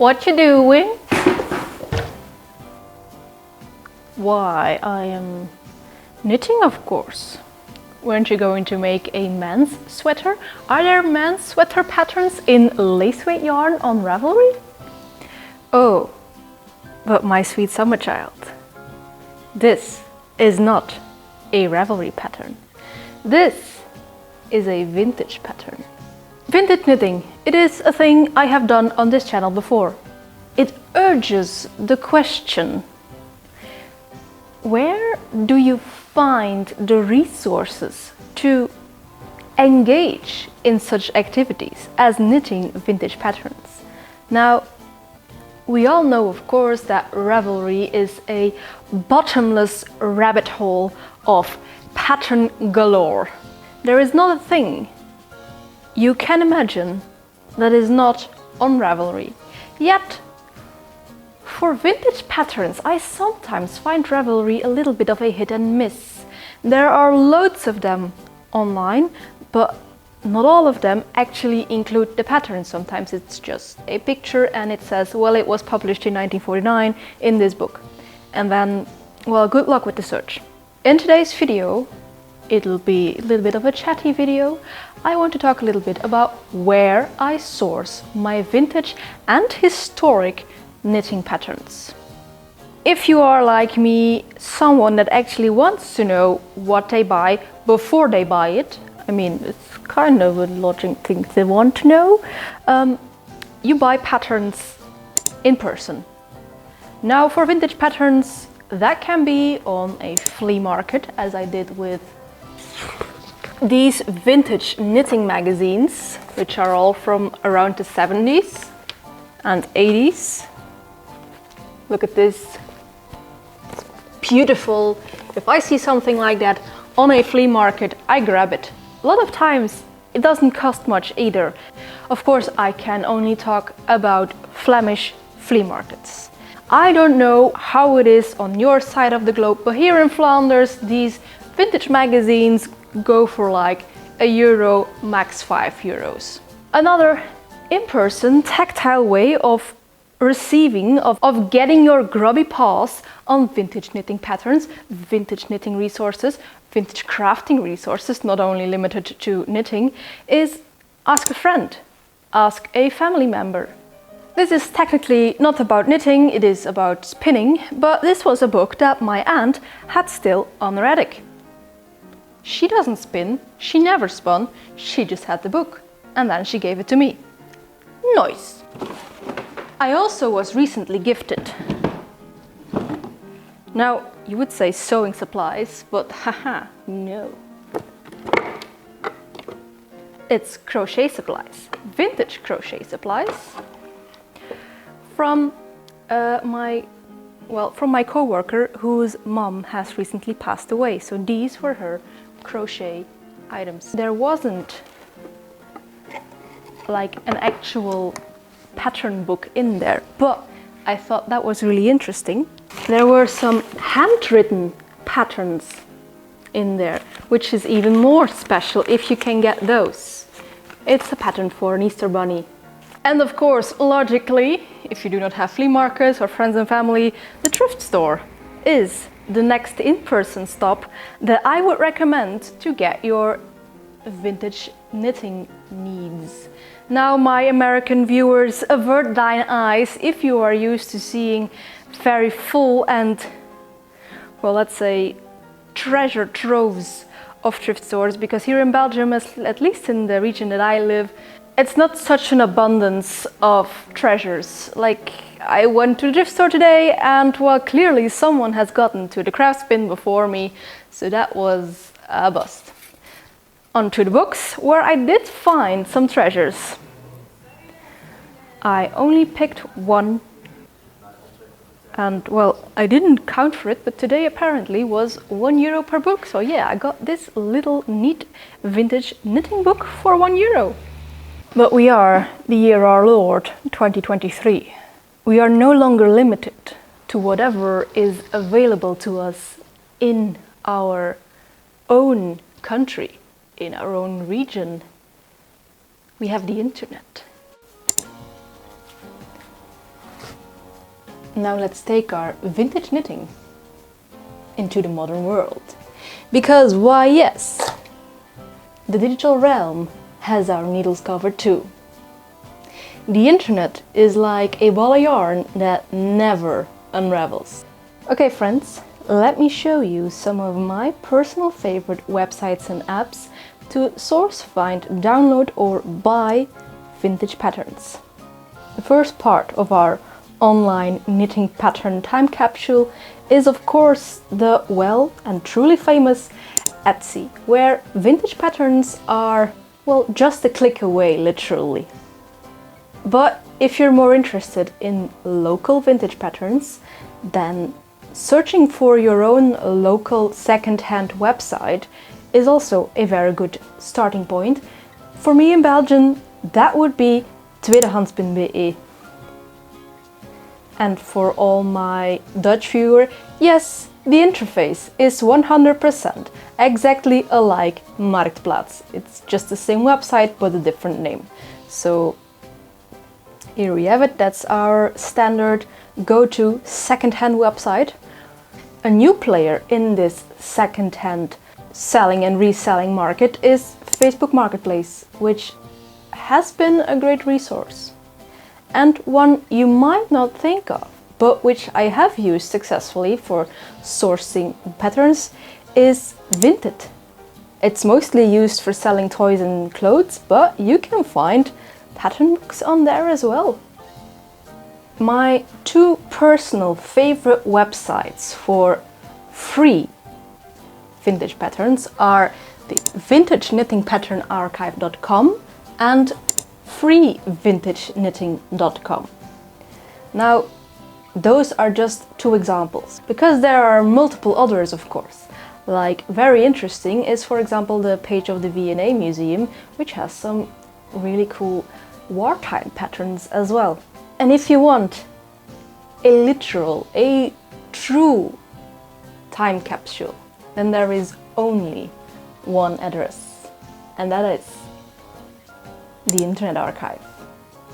What you doing? Why, I am knitting, of course. Weren't you going to make a men's sweater? Are there men's sweater patterns in lace weight yarn on Ravelry? Oh, but my sweet summer child, this is not a Ravelry pattern. This is a vintage pattern. Vintage knitting, it is a thing I have done on this channel before. It urges the question, where do you find the resources to engage in such activities as knitting vintage patterns? Now, we all know, of course, that Ravelry is a bottomless rabbit hole of pattern galore. There is not a thing you can imagine that is not on Ravelry. Yet, for vintage patterns, I sometimes find Ravelry a little bit of a hit and miss. There are loads of them online, but not all of them actually include the pattern. Sometimes it's just a picture and it says, well, it was published in 1949 in this book. And then, well, good luck with the search. In today's video, it'll be a little bit of a chatty video. I want to talk a little bit about where I source my vintage and historic knitting patterns. If you are like me, someone that actually wants to know what they buy before they buy it, I mean, it's kind of a logic thing they want to know, you buy patterns in person. Now, for vintage patterns, that can be on a flea market, as I did with these vintage knitting magazines, which are all from around the 70s and 80s. Look at this. It's beautiful. If I see something like that on a flea market, I grab it. A lot of times it doesn't cost much either. Of course, I can only talk about Flemish flea markets. I don't know how it is on your side of the globe, but here in Flanders, these vintage magazines go for like €1, max €5. Another in-person tactile way of receiving, of getting your grubby paws on vintage knitting patterns, vintage knitting resources, vintage crafting resources, not only limited to knitting, is ask a friend, ask a family member. This is technically not about knitting, it is about spinning, but this was a book that my aunt had still on her attic. She doesn't spin, she never spun, she just had the book, and then she gave it to me. Nice! I also was recently gifted. Now, you would say sewing supplies, but haha, no. It's crochet supplies, vintage crochet supplies, from my co-worker whose mom has recently passed away. So these were her crochet items. There wasn't like an actual pattern book in there, but I thought that was really interesting. There were some handwritten patterns in there, which is even more special if you can get those. It's a pattern for an Easter bunny. And of course, logically, if you do not have flea markets or friends and family, the thrift store is the next in-person stop that I would recommend to get your vintage knitting needs. Now, my American viewers, avert thine eyes if you are used to seeing very full and, well, let's say, treasure troves of thrift stores, because here in Belgium, at least in the region that I live, it's not such an abundance of treasures. Like, I went to the thrift store today and, well, clearly someone has gotten to the craft bin before me, so that was a bust. On to the books, where I did find some treasures. I only picked one, and, well, I didn't count for it, but today apparently was €1 per book. So yeah, I got this little neat vintage knitting book for €1. But we are the year our Lord, 2023. We are no longer limited to whatever is available to us in our own country, in our own region. We have the internet. Now let's take our vintage knitting into the modern world. Because why yes, the digital realm has our needles covered too. The internet is like a ball of yarn that never unravels. Okay friends, let me show you some of my personal favorite websites and apps to source, find, download or buy vintage patterns. The first part of our online knitting pattern time capsule is of course the well and truly famous Etsy, where vintage patterns are, well, just a click away, literally. But if you're more interested in local vintage patterns, then searching for your own local second-hand website is also a very good starting point. For me in Belgium, that would be tweedehands.be. And for all my Dutch viewers, yes, the interface is 100% exactly alike Marktplaats. It's just the same website but a different name. So here we have it, that's our standard go-to second-hand website. A new player in this second-hand selling and reselling market is Facebook Marketplace, which has been a great resource. And one you might not think of, but which I have used successfully for sourcing patterns, is Vinted. It's mostly used for selling toys and clothes, but you can find pattern books on there as well. My two personal favorite websites for free vintage patterns are the vintageknittingpatternarchive.com and freevintageknitting.com. Now, those are just two examples, because there are multiple others, of course. Like, very interesting is, for example, the page of the V&A Museum, which has some really cool wartime patterns as well. And if you want a literal, a true time capsule, then there is only one address, and that is the Internet Archive.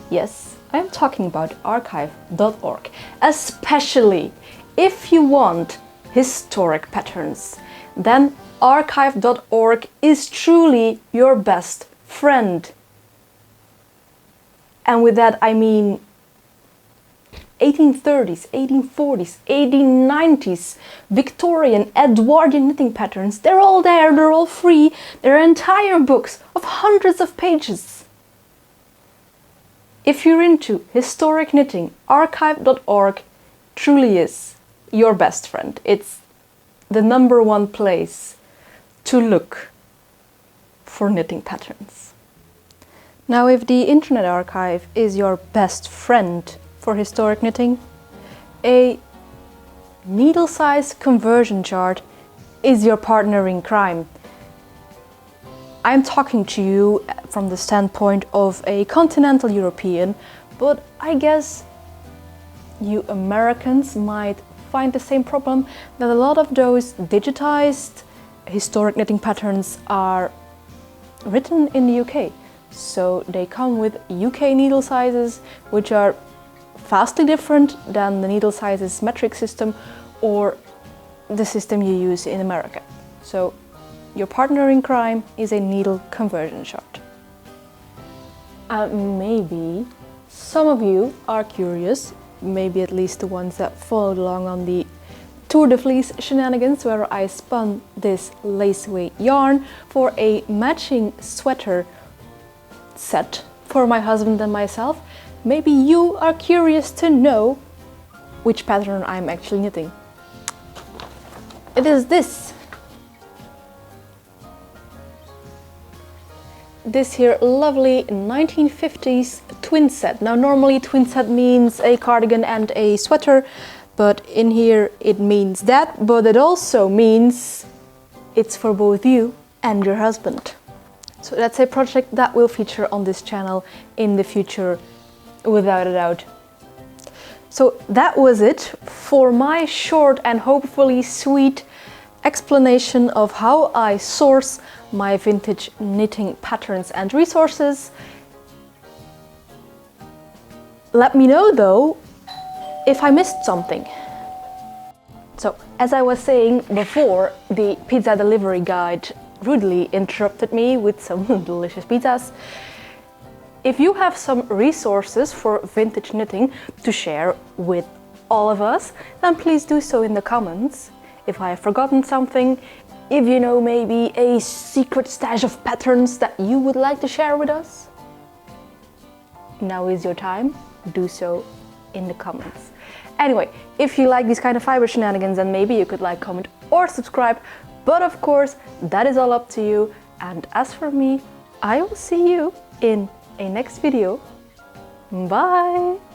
Yes, I'm talking about archive.org, especially if you want historic patterns. Then archive.org is truly your best friend. And with that I mean 1830s, 1840s, 1890s, Victorian, Edwardian knitting patterns. They're all there, they're all free. They're entire books of hundreds of pages. If you're into historic knitting, archive.org truly is your best friend. It's the #1 place to look for knitting patterns. Now, if the Internet Archive is your best friend for historic knitting, a needle size conversion chart is your partner in crime. I'm talking to you from the standpoint of a continental European, but I guess you Americans might find the same problem, that a lot of those digitized historic knitting patterns are written in the UK. So they come with UK needle sizes, which are vastly different than the needle sizes metric system or the system you use in America. So your partner in crime is a needle conversion chart. Maybe some of you are curious, maybe at least the ones that followed along on the Tour de Fleece shenanigans, where I spun this lace weight yarn for a matching sweater set for my husband and myself. Maybe you are curious to know which pattern I'm actually knitting. It is this. This here lovely 1950s twin set. Now normally twin set means a cardigan and a sweater, but in here it means that, but it also means it's for both you and your husband. So that's a project that will feature on this channel in the future, without a doubt. So that was it for my short and hopefully sweet explanation of how I source my vintage knitting patterns and resources. Let me know though if I missed something. So, as I was saying before, the pizza delivery guide rudely interrupted me with some delicious pizzas. If you have some resources for vintage knitting to share with all of us, then please do so in the comments. If I have forgotten something, if you know maybe a secret stash of patterns that you would like to share with us, now is your time. Do so in the comments. Anyway, if you like these kind of fiber shenanigans, then maybe you could like, comment or subscribe. But of course, that is all up to you. And as for me, I will see you in a next video. Bye!